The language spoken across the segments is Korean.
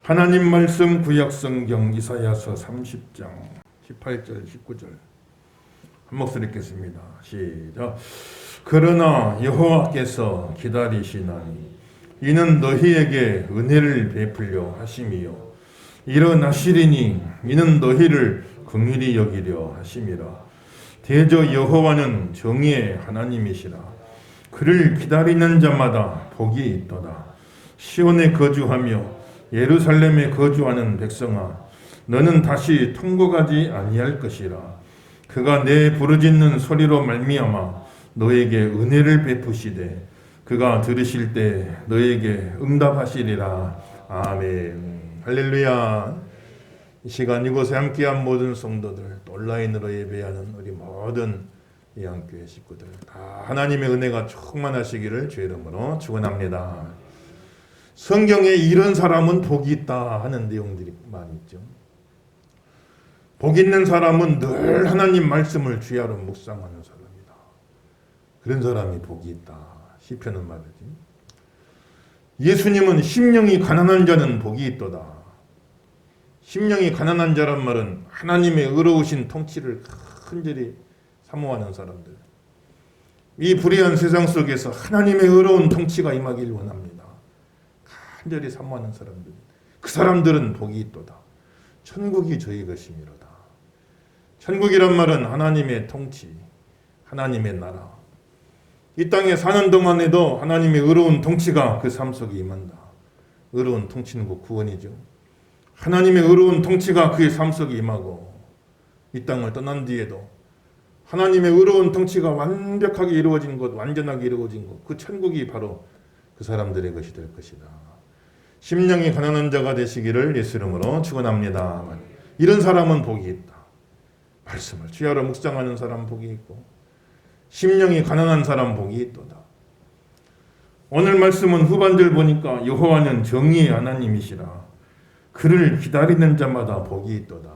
하나님 말씀 구약성경 이사야서 30장 18절 19절 한 목소리 읽겠습니다. 시작. 그러나 여호와께서 기다리시나니 이는 너희에게 은혜를 베풀려 하심이요 일어나시리니 이는 너희를 긍휼히 여기려 하심이라. 대저 여호와는 정의의 하나님이시라. 그를 기다리는 자마다 복이 있도다. 시온에 거주하며 예루살렘에 거주하는 백성아, 너는 다시 통곡하지 아니할 것이라. 그가 내 부르짖는 소리로 말미암아 너에게 은혜를 베푸시되 그가 들으실 때 너에게 응답하시리라. 아멘. 할렐루야. 이 시간 이곳에 함께한 모든 성도들, 또 온라인으로 예배하는 우리 모든 예한교회 식구들 다 하나님의 은혜가 충만하시기를 주 이름으로 축원합니다. 성경에 이런 사람은 복이 있다 하는 내용들이 많이 있죠. 복 있는 사람은 늘 하나님 말씀을 주야로 묵상하는 사람이다. 그런 사람이 복이 있다. 시편은 말이지. 예수님은 심령이 가난한 자는 복이 있도다. 심령이 가난한 자란 말은 하나님의 의로우신 통치를 간절히 사모하는 사람들. 이 불의한 세상 속에서 하나님의 의로운 통치가 임하길 원합니다. 간절히 사모하는 사람들, 그 사람들은 복이 있도다. 천국이 저희 것이미로다. 천국이란 말은 하나님의 통치, 하나님의 나라. 이 땅에 사는 동안에도 하나님의 의로운 통치가 그 삶 속에 임한다. 의로운 통치는 곧 구원이죠. 하나님의 의로운 통치가 그의 삶 속에 임하고 이 땅을 떠난 뒤에도 하나님의 의로운 통치가 완벽하게 이루어진 것, 완전하게 이루어진 것, 그 천국이 바로 그 사람들의 것이 될 것이다. 심령이 가난한 자가 되시기를 예수 이름으로 축원합니다. 이런 사람은 복이 있다. 말씀을 주야로 묵상하는 사람 복이 있고 심령이 가난한 사람 복이 있도다. 오늘 말씀은 후반절 보니까 여호와는 정의의 하나님이시라. 그를 기다리는 자마다 복이 있도다.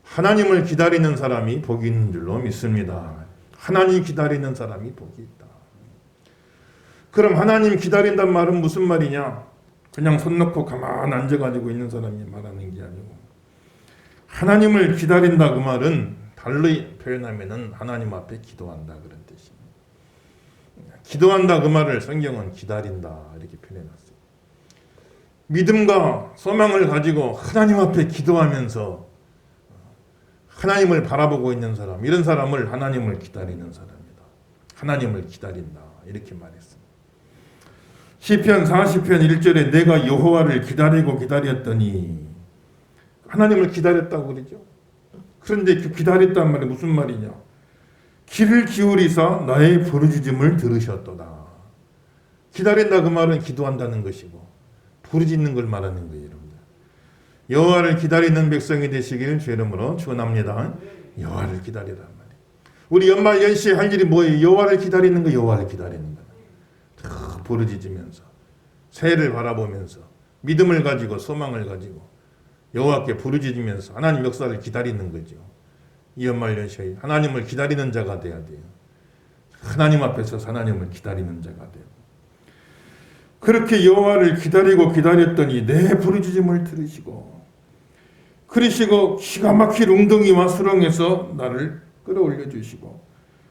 하나님을 기다리는 사람이 복이 있는 줄로 믿습니다. 하나님 기다리는 사람이 복이 있다. 그럼 하나님 기다린단 말은 무슨 말이냐? 그냥 손 놓고 가만 앉아가지고 있는 사람이 말하는 게 아니고 하나님을 기다린다 그 말은 달리 표현하면은 하나님 앞에 기도한다 그런 뜻입니다. 기도한다 그 말을 성경은 기다린다 이렇게 표현해놨어요. 믿음과 소망을 가지고 하나님 앞에 기도하면서 하나님을 바라보고 있는 사람, 이런 사람을 하나님을 기다리는 사람이다. 하나님을 기다린다 이렇게 말했습니다. 시편 40편 1절에 내가 여호와를 기다리고 기다렸더니 하나님을 기다렸다고 그러죠. 그런데 그 기다렸단 말이 무슨 말이냐? 귀를 기울이사 나의 부르짖음을 들으셨도다. 기다린다 그 말은 기도한다는 것이고 부르짖는 걸 말하는 거예요. 여러분들. 여호와를 기다리는 백성이 되시길 주 이름으로 축원합니다. 여호와를 기다리란 말이에요. 우리 연말 연시에 할 일이 뭐예요? 여호와를 기다리는 거, 여호와를 기다리는 거. 부르짖으면서 새해를 바라보면서 믿음을 가지고 소망을 가지고 여호와께 부르짖으면서 하나님 역사를 기다리는 거죠. 이 연말 연시에 하나님을 기다리는 자가 돼야 돼요. 하나님 앞에서 하나님을 기다리는 자가 돼요. 그렇게 여호와를 기다리고 기다렸더니 내 부르짖음을 들으시고 그러시고 기가 막힐 웅덩이와 수렁에서 나를 끌어올려 주시고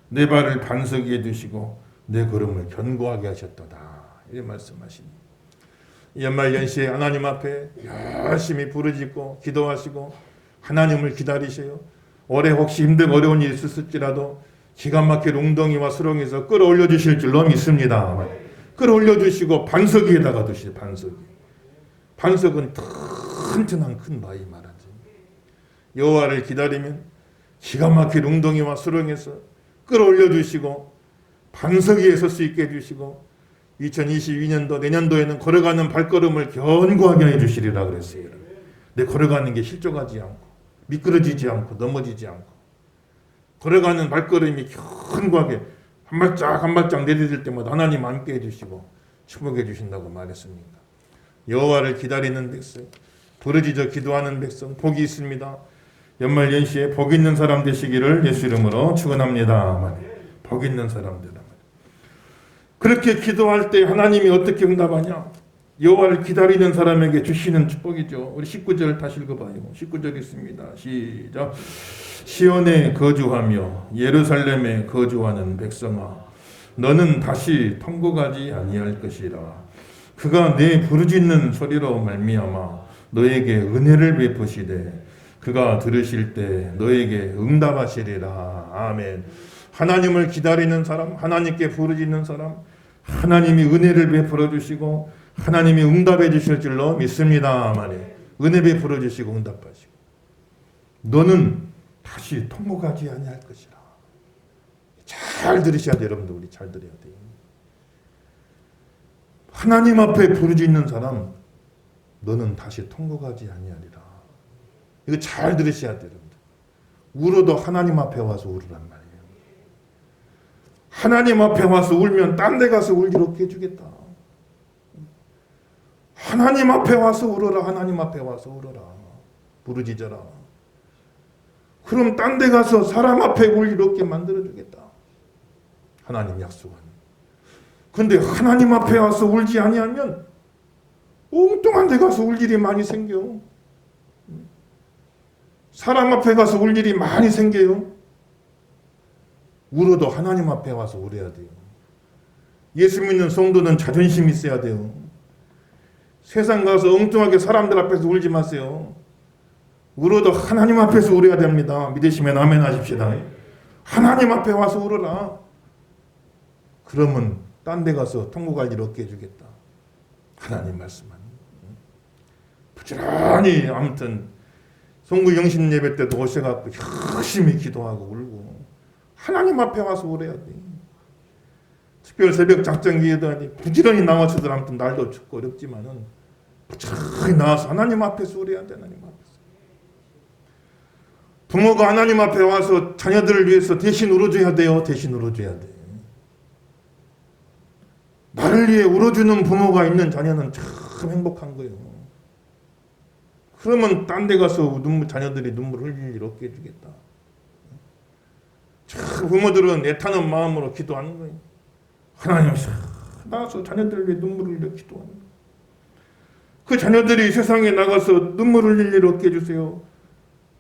내 발을 반석 위에 두시고 내 걸음을 견고하게 하셨도다. 이런 말씀하십니다. 연말 연시에 하나님 앞에 열심히 부르짖고 기도하시고 하나님을 기다리세요. 올해 혹시 힘든 어려운 일이 있었을지라도 기가 막힐 웅덩이와 수렁에서 끌어올려 주실 줄로 믿습니다. 끌어올려 주시고 반석 위에다가 두시죠. 반석. 반석은 튼튼한 큰 바위 말하지. 여호와를 기다리면 기가 막힐 웅덩이와 수렁에서 끌어올려 주시고 반석 위에 설 수 있게 해주시고 2022년도 내년도에는 걸어가는 발걸음을 견고하게 해주시리라 그랬어요. 내 걸어가는 게 실족하지 않고 미끄러지지 않고 넘어지지 않고 걸어가는 발걸음이 견고하게 한 발짝 한 발짝 내디딜 때마다 하나님 함께 해주시고 축복해 주신다고 말했습니다. 여호와를 기다리는 백성, 부르짖어 기도하는 백성 복이 있습니다. 연말 연시에 복 있는 사람 되시기를 예수 이름으로 축원합니다. 복 있는 사람들. 그렇게 기도할 때 하나님이 어떻게 응답하냐? 여호와를 기다리는 사람에게 주시는 축복이죠. 우리 19절 다시 읽어봐요. 19절 있습니다. 시작. 시온에 거주하며 예루살렘에 거주하는 백성아, 너는 다시 통곡하지 아니할 것이라. 그가 내 부르짖는 소리로 말미암아 너에게 은혜를 베푸시되 그가 들으실 때 너에게 응답하시리라. 아멘. 하나님을 기다리는 사람, 하나님께 부르짖는 사람, 하나님이 은혜를 베풀어 주시고 하나님이 응답해 주실 줄로 믿습니다. 아멘. 은혜 베풀어 주시고 응답하시고 너는 다시 통곡하지 아니할 것이라. 잘 들으셔야 돼요. 여러분들, 우리 잘 들어야 돼요. 하나님 앞에 부르짖는 사람, 너는 다시 통곡하지 아니하리라. 이거 잘 들으셔야 돼요. 여러분들. 울어도 하나님 앞에 와서 울으란 말이에요. 하나님 앞에 와서 울면 딴 데 가서 울 일 없게 해주겠다. 하나님 앞에 와서 울어라. 하나님 앞에 와서 울어라. 부르짖어라. 그럼 딴 데 가서 사람 앞에 울 일 없게 만들어주겠다. 하나님 약속하는. 근데 하나님 앞에 와서 울지 아니하면 엉뚱한 데 가서 울 일이 많이 생겨. 사람 앞에 가서 울 일이 많이 생겨요. 울어도 하나님 앞에 와서 울어야 돼요. 예수 믿는 성도는 자존심이 있어야 돼요. 세상 가서 엉뚱하게 사람들 앞에서 울지 마세요. 울어도 하나님 앞에서 울어야 됩니다. 믿으시면 아멘 하십시다. 하나님 앞에 와서 울어라. 그러면 딴 데 가서 통곡할 일 없게 해주겠다. 하나님 말씀하니. 부지런히 아무튼 송구 영신 예배 때도 오셔갖고 열심히 기도하고 울고 하나님 앞에 와서 울어야 돼. 특별 새벽 작정기에도 아니 부지런히 나와서들 아무튼 날도 춥고 어렵지만은 부지런히 나와서 하나님 앞에서 울어야 돼. 하나님 앞에서. 부모가 하나님 앞에 와서 자녀들을 위해서 대신 울어줘야 돼요. 대신 울어줘야 돼. 나를 위해 울어주는 부모가 있는 자녀는 참 행복한 거예요. 그러면 딴 데 가서 자녀들이 눈물을 흘릴 일 없게 해주겠다. 참 부모들은 애타는 마음으로 기도하는 거예요. 하나님 나와서 자녀들을 위해 눈물을 흘려 기도하는 거예요. 그 자녀들이 세상에 나가서 눈물을 흘릴 일 없게 해주세요.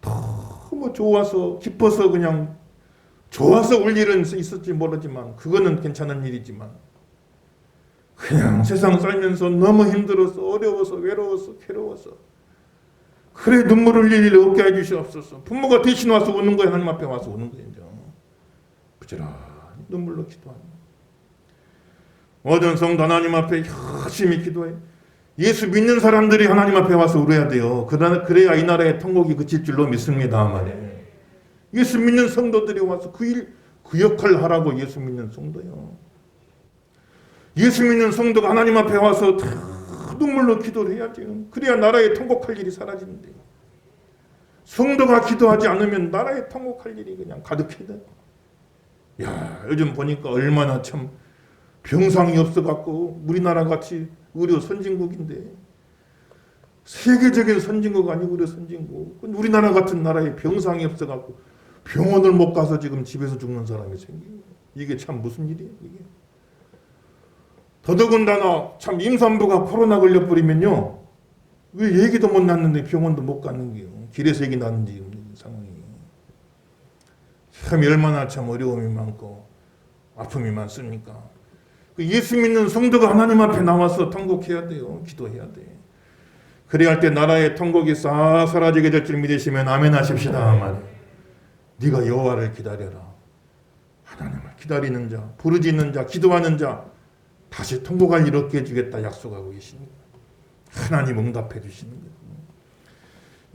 너무 좋아서 기뻐서 그냥 좋아서 울 일은 있을지 모르지만 그거는 괜찮은 일이지만 그냥 세상 살면서 너무 힘들어서 어려워서 외로워서 괴로워서 그래 눈물을 흘릴 일 없게 해주시옵소서. 부모가 대신 와서 우는 거예요. 하나님 앞에 와서 우는 거예요. 부지런히 눈물로 기도하는 거예요. 모든 성도 하나님 앞에 열심히 기도해. 예수 믿는 사람들이 하나님 앞에 와서 울어야 돼요. 그래야 이 나라의 통곡이 그칠 줄로 믿습니다. 말이에요. 예수 믿는 성도들이 와서 그 역할을 하라고. 예수 믿는 성도요. 예수 믿는 성도가 하나님 앞에 와서 다 눈물로 기도를 해야지. 그래야 나라의 통곡할 일이 사라지는데. 성도가 기도하지 않으면 나라의 통곡할 일이 그냥 가득해. 야, 요즘 보니까 얼마나 참 병상이 없어갖고 우리나라 같이 의료 선진국인데 세계적인 선진국 아니고 의료 선진국. 우리나라 같은 나라에 병상이 없어갖고 병원을 못 가서 지금 집에서 죽는 사람이 생기고 이게 참 무슨 일이에요 이게. 더더군다나 참 임산부가 코로나 걸려버리면요. 왜 얘기도 못 났는데 병원도 못 가는 게요. 길에서 얘기 나는지 상황이. 참 얼마나 참 어려움이 많고 아픔이 많습니까. 예수 믿는 성도가 하나님 앞에 나와서 통곡해야 돼요. 기도해야 돼. 그래야 할 때 나라의 통곡이 싹 사라지게 될 줄 믿으시면 아멘 하십시다. 말이에요. 네가 여호와를 기다려라. 하나님을 기다리는 자, 부르짖는 자, 기도하는 자 다시 통곡할 일 없게 해주겠다 약속하고 계십니다. 하나님 응답해 주시는 거예요.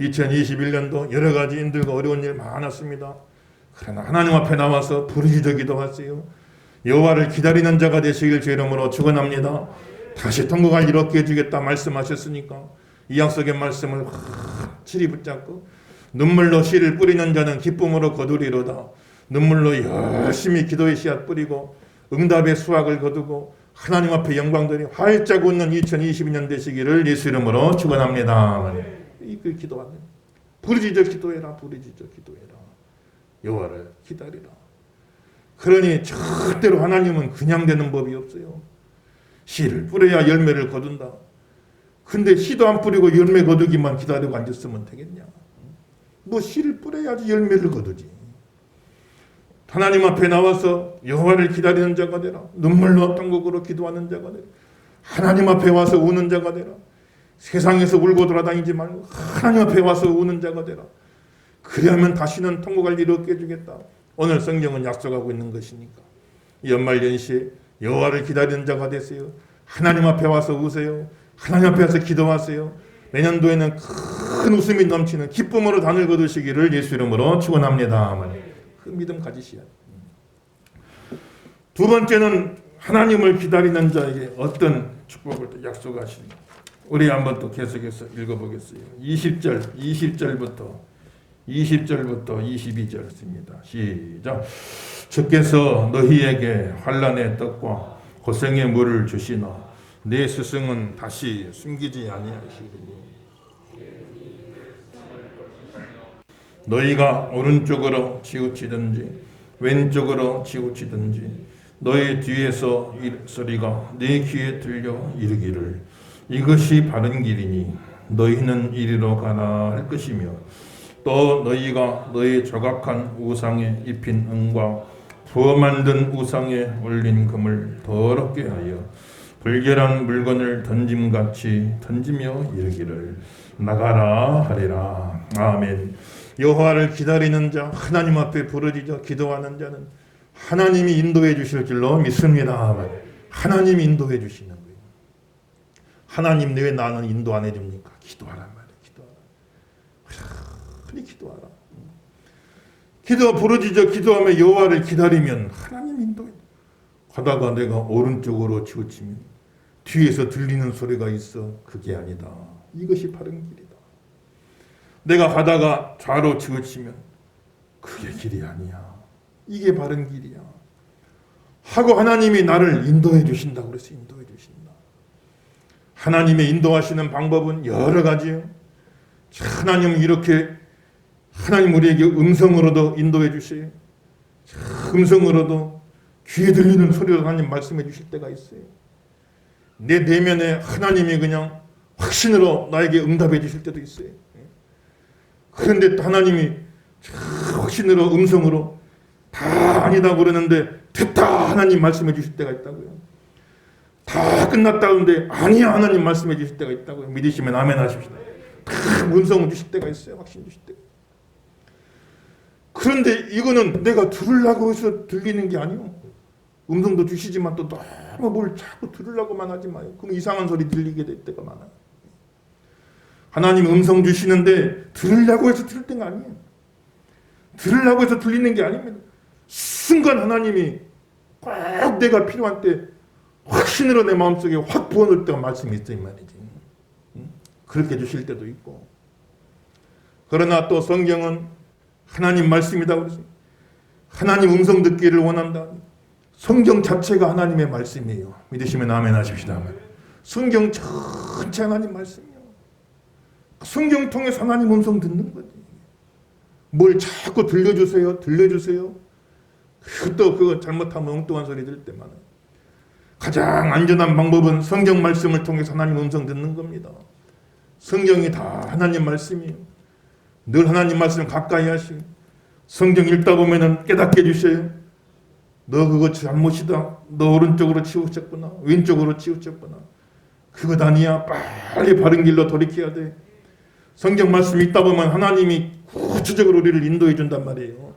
2021년도 여러 가지 힘들고 어려운 일 많았습니다. 그러나 하나님 앞에 나와서 부르짖어 기도하세요. 여호와를 기다리는 자가 되시길 주 이름으로 축원합니다. 다시 통곡할 일 없게 해주겠다 말씀하셨으니까 이 약속의 말씀을 확실히 붙잡고 눈물로 씨를 뿌리는 자는 기쁨으로 거두리로다. 눈물로 열심히 기도의 씨앗 뿌리고 응답의 수확을 거두고 하나님 앞에 영광들이 활짝 웃는 2022년 되시기를 예수 이름으로 축원합니다. 그 기도하는 부르짖어 기도해라. 부르짖어 기도해라. 여호와를 기다리라. 그러니 절대로 하나님은 그냥 되는 법이 없어요. 씨를 뿌려야 열매를 거둔다. 근데 씨도 안 뿌리고 열매 거두기만 기다리고 앉았으면 되겠냐? 뭐 씨를 뿌려야지 열매를 거두지. 하나님 앞에 나와서 여호와를 기다리는 자가 되라. 눈물로 통곡으로 기도하는 자가 되라. 하나님 앞에 와서 우는 자가 되라. 세상에서 울고 돌아다니지 말고 하나님 앞에 와서 우는 자가 되라. 그리하면 다시는 통곡할 일을 없게 해주겠다. 오늘 성경은 약속하고 있는 것이니까 연말연시에 여호와를 기다리는 자가 되세요. 하나님 앞에 와서 우세요. 하나님 앞에 와서 기도하세요. 내년도에는 큰 웃음이 넘치는 기쁨으로 단을 거두시기를 예수 이름으로 축원합니다. 그 믿음 가지시야. 두 번째는 하나님을 기다리는 자에게 어떤 축복을 또 약속하시는가. 우리 한번 또 계속해서 읽어보겠어요. 20절부터 22절입니다. 시작. 주께서 너희에게 환난의 떡과 고생의 물을 주시나 내 스승은 다시 숨기지 아니하시리니 너희가 오른쪽으로 치우치든지 왼쪽으로 치우치든지 너희 뒤에서 소리가 내 귀에 들려 이르기를 이것이 바른 길이니 너희는 이리로 가라 할 것이며 또 너희가 너희 조각한 우상에 입힌 은과 부어 만든 우상에 올린 금을 더럽게 하여 불결한 물건을 던짐같이 던지며 이르기를 나가라 하리라. 아멘. 여호와를 기다리는 자, 하나님 앞에 부르짖어 기도하는 자는 하나님이 인도해 주실 줄로 믿습니다. 하나님이 인도해 주시는 거예요. 하나님 왜 나는 인도 안 해줍니까? 기도하란 말이에요. 기도하라. 기도 부르짖어 기도하며 여호와를 기다리면 하나님 인도해. 가다가 내가 오른쪽으로 치우치면 뒤에서 들리는 소리가 있어. 그게 아니다. 이것이 바른 길이다. 내가 가다가 좌로 치우치면 그게 길이 아니야. 이게 바른 길이야. 하고 하나님이 나를 인도해 주신다고 그래서 인도해 주신다. 하나님의 인도하시는 방법은 여러 가지예요. 하나님은 이렇게 하나님 우리에게 음성으로도 인도해 주세요. 음성으로도 귀에 들리는 소리로 하나님 말씀해 주실 때가 있어요. 내 내면에 하나님이 그냥 확신으로 나에게 응답해 주실 때도 있어요. 그런데 또 하나님이 확신으로 음성으로 다 아니다 그러는데 됐다 하나님 말씀해 주실 때가 있다고요. 다 끝났다 그러는데 아니야 하나님 말씀해 주실 때가 있다고요. 믿으시면 아멘 하십시오. 다 음성을 주실 때가 있어요. 확신 주실 때. 그런데 이거는 내가 들으려고 해서 들리는 게 아니요. 음성도 주시지만 또 너무 뭘 자꾸 들으려고만 하지 마요. 그럼 이상한 소리 들리게 될 때가 많아요. 하나님 음성 주시는데 들으려고 해서 들을 때가 아니에요. 들으려고 해서 들리는 게 아닙니다. 순간 하나님이 꼭 내가 필요한 때 확신으로 내 마음속에 확 부어놓을 때가 말씀이 있어 이 말이지. 그렇게 주실 때도 있고. 그러나 또 성경은 하나님 말씀이다 그러죠. 하나님 음성 듣기를 원한다. 성경 자체가 하나님의 말씀이에요. 믿으시면 아멘 하십시다. 성경 전체 하나님 말씀이에요. 성경 통해서 하나님 음성 듣는 거지. 뭘 자꾸 들려주세요. 또 그거 잘못하면 엉뚱한 소리 들을 때 많아요. 가장 안전한 방법은 성경 말씀을 통해서 하나님 음성 듣는 겁니다. 성경이 다 하나님 말씀이에요. 늘 하나님 말씀 가까이 하시고 성경 읽다 보면은 깨닫게 해주셔요. 너 그거 잘못이다. 너 오른쪽으로 치우쳤구나. 왼쪽으로 치우쳤구나. 그것 아니야. 빨리 바른 길로 돌이켜야 돼. 성경 말씀 읽다 보면 하나님이 구체적으로 우리를 인도해 준단 말이에요.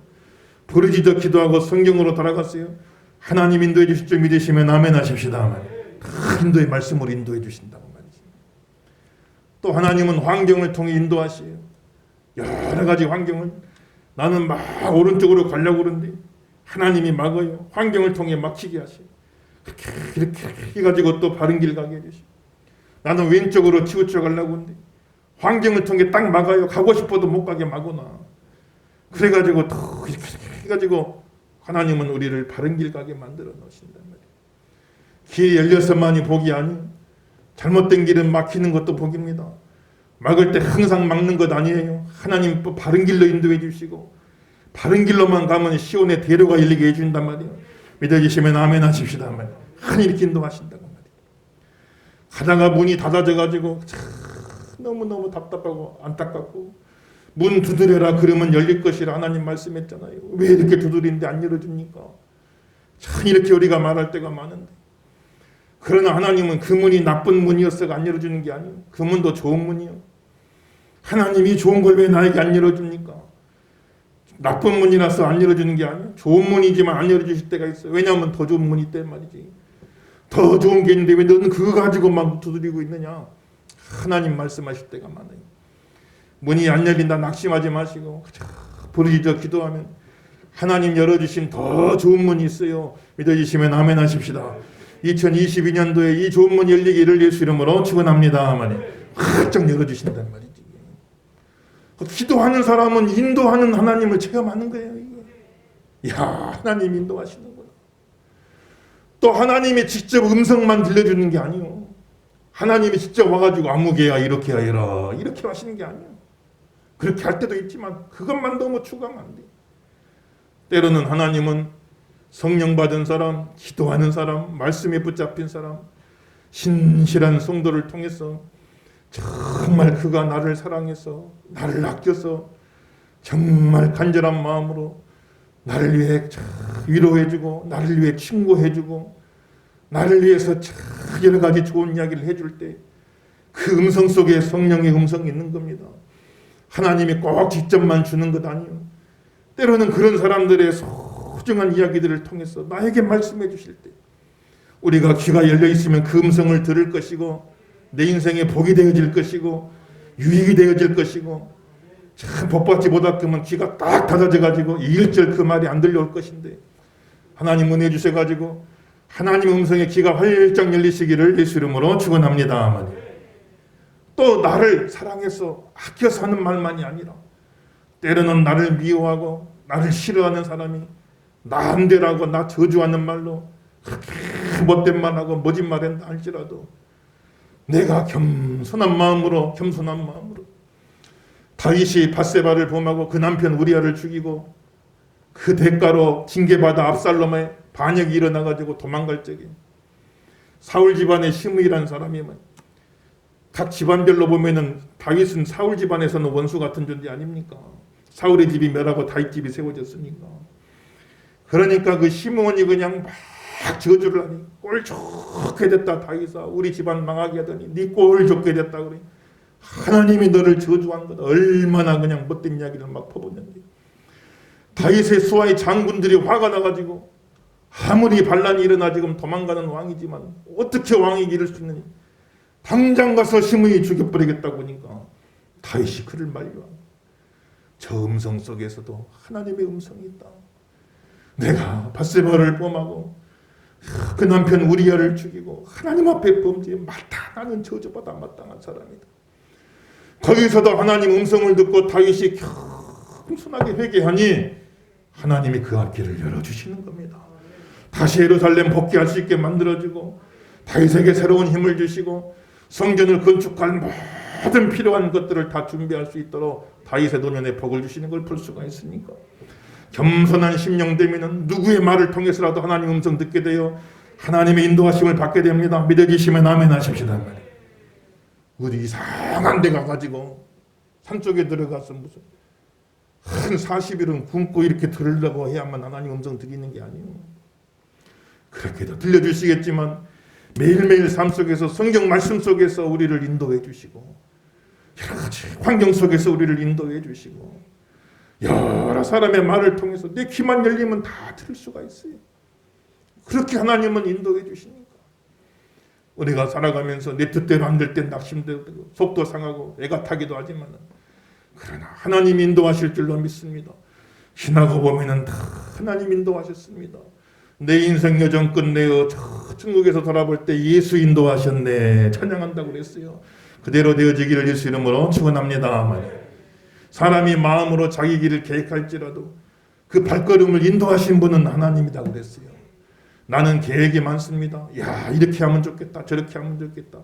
부르짖어 기도하고 성경으로 돌아갔어요. 하나님 인도해 주실 줄 믿으시면 아멘 하십시다. 다 인도의 말씀으로 인도해 주신다고 말이죠. 또 하나님은 환경을 통해 인도하시요. 여러 가지 환경을 나는 막 오른쪽으로 가려고 그러는데 하나님이 막아요. 환경을 통해 막히게 하시요. 이렇게 해가지고 또 바른 길 가게 해주시고 나는 왼쪽으로 치우쳐 가려고 하는데 환경을 통해 딱 막아요. 가고 싶어도 못 가게 막으나. 그래가지고 또 이렇게 해가지고 하나님은 우리를 바른 길 가게 만들어 놓으신단 말이에요. 길이 열려서만이 복이 아니에요. 잘못된 길은 막히는 것도 복입니다. 막을 때 항상 막는 것 아니에요. 하나님 또 바른 길로 인도해 주시고 바른 길로만 가면 시온의 대로가 열리게 해준단 말이에요. 믿어주시면 아멘 하십시다. 하나님 이렇게 인도하신다고 말이에요. 가다가 문이 닫아져가지고 너무너무 답답하고 안타깝고 문 두드려라 그러면 열릴 것이라 하나님 말씀했잖아요. 왜 이렇게 두드리는데 안 열어줍니까? 참 이렇게 우리가 말할 때가 많은데, 그러나 하나님은 그 문이 나쁜 문이었어가 안 열어주는 게 아니에요. 그 문도 좋은 문이요. 하나님이 좋은 걸 왜 나에게 안 열어줍니까? 나쁜 문이라서 안 열어주는 게 아니에요. 좋은 문이지만 안 열어주실 때가 있어요. 왜냐하면 더 좋은 문이 있단 말이지. 더 좋은 게 있는데 왜 너는 그거 가지고 막 두드리고 있느냐? 하나님 말씀하실 때가 많아요. 문이 안 열린다 낙심하지 마시고 부르짖어 기도하면 하나님 열어주신 더 좋은 문이 있어요. 믿어주시면 아멘 하십시다. 2022년도에 이 좋은 문이 열리기를 예수 이름으로 축원합니다. 아멘. 확정 열어주신단 말이지. 기도하는 사람은 인도하는 하나님을 체험하는 거예요. 이게. 야, 하나님 인도하시는구나. 또 하나님이 직접 음성만 들려주는 게 아니에요. 하나님이 직접 와가지고 아무개야 이렇게 하여라 이렇게 하시는 게 아니에요. 그렇게 할 때도 있지만 그것만 너무 추가하면 안 돼요. 때로는 하나님은 성령 받은 사람, 기도하는 사람, 말씀에 붙잡힌 사람, 신실한 성도를 통해서 정말 그가 나를 사랑해서 나를 아껴서 정말 간절한 마음으로 나를 위해 위로해주고 나를 위해 친구해주고 나를 위해서 여러 가지 좋은 이야기를 해줄 때 그 음성 속에 성령의 음성이 있는 겁니다. 하나님이 꼭 직접만 주는 것 아니에요. 때로는 그런 사람들의 소중한 이야기들을 통해서 나에게 말씀해 주실 때 우리가 귀가 열려 있으면 그 음성을 들을 것이고 내 인생에 복이 되어질 것이고 유익이 되어질 것이고 참 복받지 못했으면 귀가 딱 닫아져 가지고 1절 그 말이 안 들려올 것인데 하나님 은혜 주셔가지고 하나님 음성에 귀가 활짝 열리시기를 예수 이름으로 축원합니다. 또 나를 사랑해서 아껴서 하는 말만이 아니라 때로는 나를 미워하고 나를 싫어하는 사람이 나한테라고 나 저주하는 말로 그렇게 못된 말하고 멋진 말한다 할지라도 내가 겸손한 마음으로 다윗이 밧세바를 범하고 그 남편 우리아를 죽이고 그 대가로 징계받아 압살롬의 반역이 일어나가지고 도망갈 적에 사울 집안의 시므이라는 사람이면 각 집안별로 보면은 다윗은 사울 집안에서는 원수 같은 존재 아닙니까? 사울의 집이 멸하고 다윗 집이 세워졌으니까. 그러니까 그 시므온이 그냥 막 저주를 하니 꼴 좋게 됐다 다윗아 우리 집안 망하게 하더니 네 꼴 좋게 됐다 그래. 하나님이 너를 저주한 거다. 얼마나 그냥 못된 이야기를 막 퍼붓는데 다윗의 수하의 장군들이 화가 나가지고 아무리 반란이 일어나 지금 도망가는 왕이지만 어떻게 왕이 이럴 수 있느냐. 당장 가서 시므이 죽여버리겠다고 하니까 다윗이 그를 만류하고 저 음성 속에서도 하나님의 음성이 있다. 내가 밧세바를 범하고 그 남편 우리아를 죽이고 하나님 앞에 범죄에 마땅한 저주받아 마땅한 사람이다. 거기서도 하나님 음성을 듣고 다윗이 겸손하게 회개하니 하나님이 그 앞길을 열어주시는 겁니다. 다시 예루살렘 복귀할 수 있게 만들어주고 다윗에게 새로운 힘을 주시고 성전을 건축할 모든 필요한 것들을 다 준비할 수 있도록 다윗의 노년에 복을 주시는 걸 볼 수가 있으니까 겸손한 심령 되면은 누구의 말을 통해서라도 하나님 음성 듣게 되어 하나님의 인도하심을 받게 됩니다. 믿어지시면 아멘 하십시다. 우리 이상한 데 가가지고 산쪽에 들어가서 무슨 한 40일은 굶고 이렇게 들으려고 해야만 하나님 음성 드리는 게 아니에요. 그렇게도 들려주시겠지만 매일매일 삶 속에서 성경 말씀 속에서 우리를 인도해 주시고 여러 가지 환경 속에서 우리를 인도해 주시고 여러 사람의 말을 통해서 내 귀만 열리면 다 들을 수가 있어요. 그렇게 하나님은 인도해 주시니까 우리가 살아가면서 내 뜻대로 안 될 땐 낙심되고 속도 상하고 애가 타기도 하지만 그러나 하나님 인도하실 줄로 믿습니다. 지나고 보면은 다 하나님 인도하셨습니다. 내 인생 여정 끝내어 저 천국에서 돌아볼 때 예수 인도하셨네 찬양한다고 그랬어요. 그대로 되어지기를 예수 이름으로 축원합니다. 사람이 마음으로 자기 길을 계획할지라도 그 발걸음을 인도하신 분은 하나님이다 그랬어요. 나는 계획이 많습니다. 야 이렇게 하면 좋겠다 저렇게 하면 좋겠다.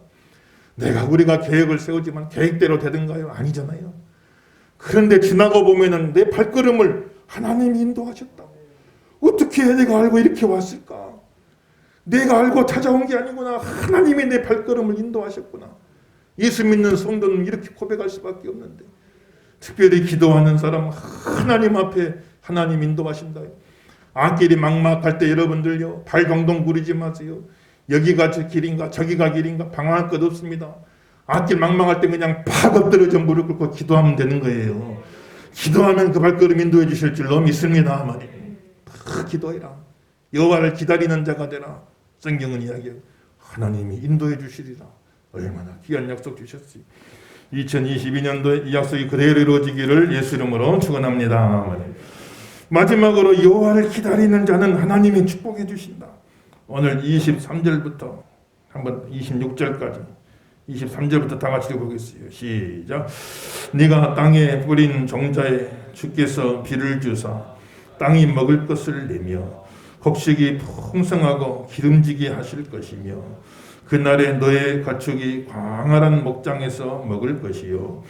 우리가 계획을 세우지만 계획대로 되든가요? 아니잖아요. 그런데 지나고 보면은 내 발걸음을 하나님이 인도하셨다. 어떻게 내가 알고 이렇게 왔을까? 내가 알고 찾아온 게 아니구나. 하나님이 내 발걸음을 인도하셨구나. 예수 믿는 성도는 이렇게 고백할 수밖에 없는데, 특별히 기도하는 사람 하나님 앞에 하나님 인도하신다. 앞길이 막막할 때 여러분들요, 발 동동 구르지 마세요. 여기가 저 길인가 저기가 길인가 방황할 것 없습니다. 앞길 막막할 때 그냥 팍 엎드려져 무릎 꿇고 기도하면 되는 거예요. 기도하면 그 발걸음 인도해 주실 줄로 믿습니다. 말이에요. 다 기도해라. 여호와를 기다리는 자가 되라. 성경은 이야기하고 하나님이 인도해 주시리라. 얼마나 귀한 약속 주셨어요. 2022년도에 이 약속이 그대로 이루어지기를 예수 이름으로 축원합니다. 마지막으로 여호와를 기다리는 자는 하나님이 축복해 주신다. 오늘 23절부터 한번 26절까지 23절부터 다 같이 읽어보겠어요. 시작. 네가 땅에 뿌린 종자에 주께서 비를 주사 땅이 먹을 것을 내며 곡식이 풍성하고 기름지게 하실 것이며 그날에 너의 가축이 광활한 목장에서 먹을 것이요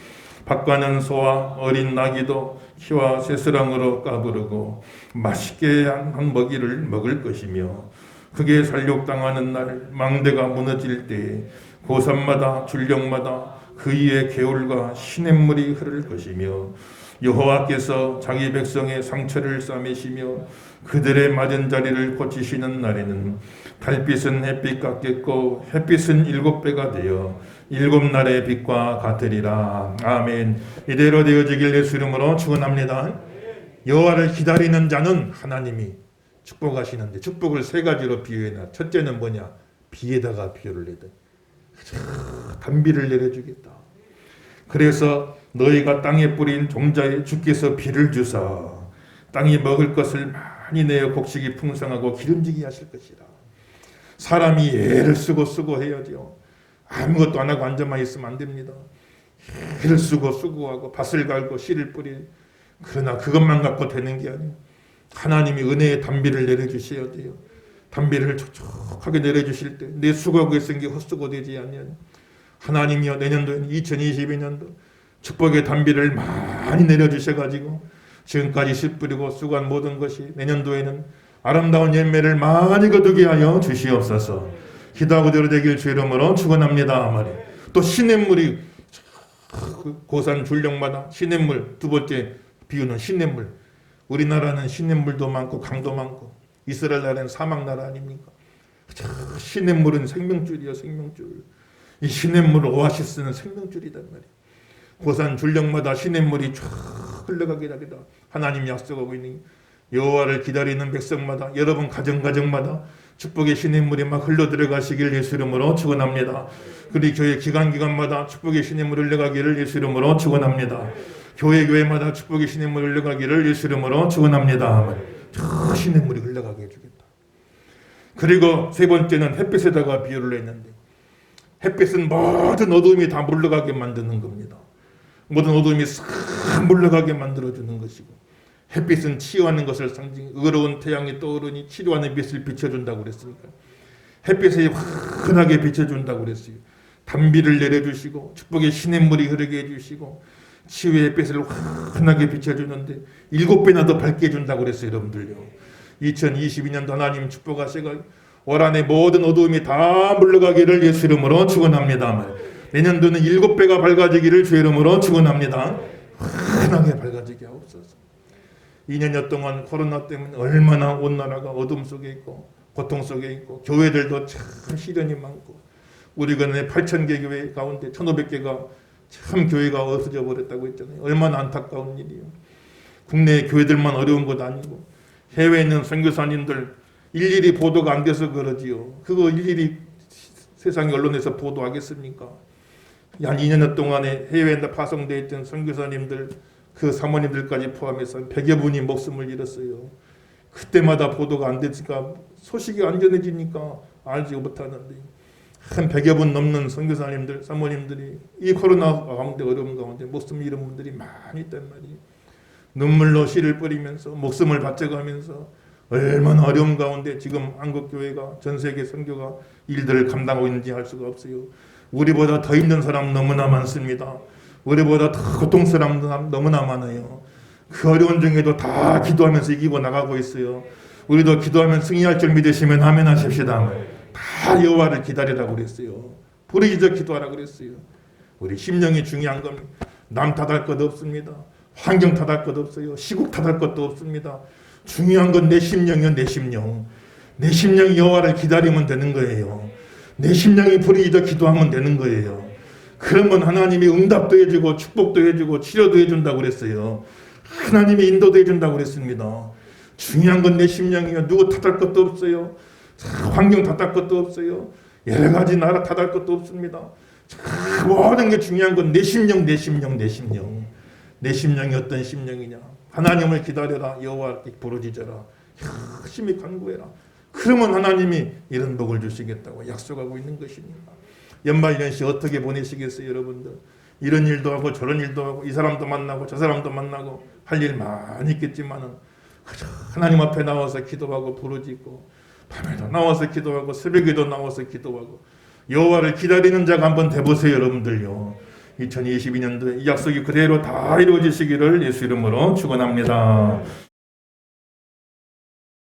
밭가는 소와 어린 나귀도 키와 새스랑으로 까부르고 맛있게 한 먹이를 먹을 것이며 그게 살육당하는 날 망대가 무너질 때에 고산마다 줄령마다 그 위에 개울과 시냇물이 흐를 것이며 여호와께서 자기 백성의 상처를 싸매시며 그들의 맞은 자리를 고치시는 날에는 달빛은 햇빛 같겠고 햇빛은 7배가 되어 7날의 빛과 같으리라. 아멘. 이대로 되어지길 예수 이름으로 축원합니다. 여호와를 기다리는 자는 하나님이 축복하시는데 축복을 세 가지로 비유해놔. 첫째는 뭐냐? 비에다가 비유를 내다. 단비를 내려주겠다. 그래서 너희가 땅에 뿌린 종자에 주께서 비를 주사 땅이 먹을 것을 많이 내어 곡식이 풍성하고 기름지게 하실 것이라. 사람이 애를 쓰고 해야죠. 아무것도 안 하고 앉아만 있으면 안 됩니다. 애를 쓰고 수고하고 밭을 갈고 씨를 뿌리. 그러나 그것만 갖고 되는 게 아니에요. 하나님이 은혜의 단비를 내려주셔야 돼요. 단비를 촉촉하게 내려주실 때 내 수고하고 있은 게 헛수고 되지 않냐니. 하나님이여 내년도에는 2022년도 축복의 단비를 많이 내려주셔가지고 지금까지 씨 뿌리고 수고한 모든 것이 내년도에는 아름다운 열매를 많이 거두게 하여 주시옵소서. 기도하고 대로 되길 주 이름으로 축원합니다. 말이에요. 또 시냇물이 고산 줄령마다 시냇물, 두 번째 비유는 시냇물. 우리나라는 시냇물도 많고 강도 많고 이스라엘 나라는 사막 나라 아닙니까? 시냇물은 생명줄이요, 생명줄. 이 시냇물 오아시스는 생명줄이단 말이에요. 고산 줄령마다 시냇물이 쫙 흘러가게 하리라. 하나님 약속하고 있는 여호와를 기다리는 백성마다 여러분 가정마다 축복의 시냇물이 막 흘러 들어가시길 예수 이름으로 축원합니다. 그리고 교회 기간마다 축복의 시냇물이 흘러가기를 예수 이름으로 축원합니다. 교회마다 축복의 시냇물이 흘러가기를 예수 이름으로 축원합니다. 저 시냇물이 흘러가게 해주겠다. 그리고 세 번째는 햇빛에다가 비유를 했는데 햇빛은 모든 어둠이 다 물러가게 만드는 겁니다. 모든 어둠이 싹 물러가게 만들어주는 것이고 햇빛은 치유하는 것을 상징, 의로운 태양이 떠오르니 치료하는 빛을 비춰준다고 그랬으니까 햇빛이 환하게 비춰준다고 그랬어요. 단비를 내려주시고 축복의 시냇물이 흐르게 해주시고 치유의 햇빛을 환하게 비춰주는데 7배나 더 밝게 해준다고 그랬어요. 여러분들요. 2022년도 하나님 축복하시고 올 한해 모든 어두움이 다 물러가기를 예수 이름으로 축원합니다. 내년도는 7배가 밝아지기를 주 이름으로 축원합니다. 환하게 밝아지게 하옵소서. 2년여 동안 코로나 때문에 얼마나 온 나라가 어둠 속에 있고 고통 속에 있고 교회들도 참 시련이 많고 우리 근에 8,000개 교회 가운데 1,500개가 참 교회가 없어져 버렸다고 했잖아요. 얼마나 안타까운 일이에요. 국내 교회들만 어려운 것 아니고 해외에 있는 선교사님들 일일이 보도가 안 돼서 그러지요. 그거 일일이 세상 언론에서 보도하겠습니까? 한 2년 동안에 해외에 파송되어 있던 선교사님들 그 사모님들까지 포함해서 100여 분이 목숨을 잃었어요. 그때마다 보도가 안 되니까 소식이 안전해지니까 알지 못하는데 한 100여 분 넘는 선교사님들, 사모님들이 이 코로나 가운데 어려운 가운데 목숨을 잃은 분들이 많이 있단 말이에요. 눈물로 씨를 뿌리면서 목숨을 바쳐가면서 얼마나 어려운 가운데 지금 한국교회가 전 세계 선교가 일들을 감당하고 있는지 알 수가 없어요. 우리보다 더 힘든 사람 너무나 많습니다. 우리보다 더 고통스러운 사람 너무나 많아요. 그 어려운 중에도 다 기도하면서 이기고 나가고 있어요. 우리도 기도하면 승리할 줄 믿으시면 아멘 하십시다. 다 여호와를 기다리라고 그랬어요. 부르짖어 기도하라고 그랬어요. 우리 심령이 중요한 겁니다. 남 탓할 것 없습니다. 환경 탓할 것 없어요. 시국 탓할 것도 없습니다. 중요한 건 내 심령이요, 내 심령. 내 심령이 여호와를 기다리면 되는 거예요. 내 심령이 부르짖어 기도하면 되는 거예요. 그러면 하나님이 응답도 해주고 축복도 해주고 치료도 해준다고 그랬어요. 하나님이 인도도 해준다고 그랬습니다. 중요한 건 내 심령이요. 누구 탓할 것도 없어요. 환경 탓할 것도 없어요. 여러 가지 나라 탓할 것도 없습니다. 모든 게 중요한 건 내 심령, 내 심령, 내 심령. 내 심령이 어떤 심령이냐. 하나님을 기다려라. 여호와께 부르짖어라. 열심히 간구해라. 그러면 하나님이 이런 복을 주시겠다고 약속하고 있는 것입니다. 연말연시 어떻게 보내시겠어요, 여러분들? 이런 일도 하고 저런 일도 하고 이 사람도 만나고 저 사람도 만나고 할 일 많이 있겠지만은 하나님 앞에 나와서 기도하고 부르짖고 밤에도 나와서 기도하고 새벽에도 나와서 기도하고 여호와를 기다리는 자가 한번 돼보세요, 여러분들요. 2022년도에 이 약속이 그대로 다 이루어지시기를 예수 이름으로 축원합니다.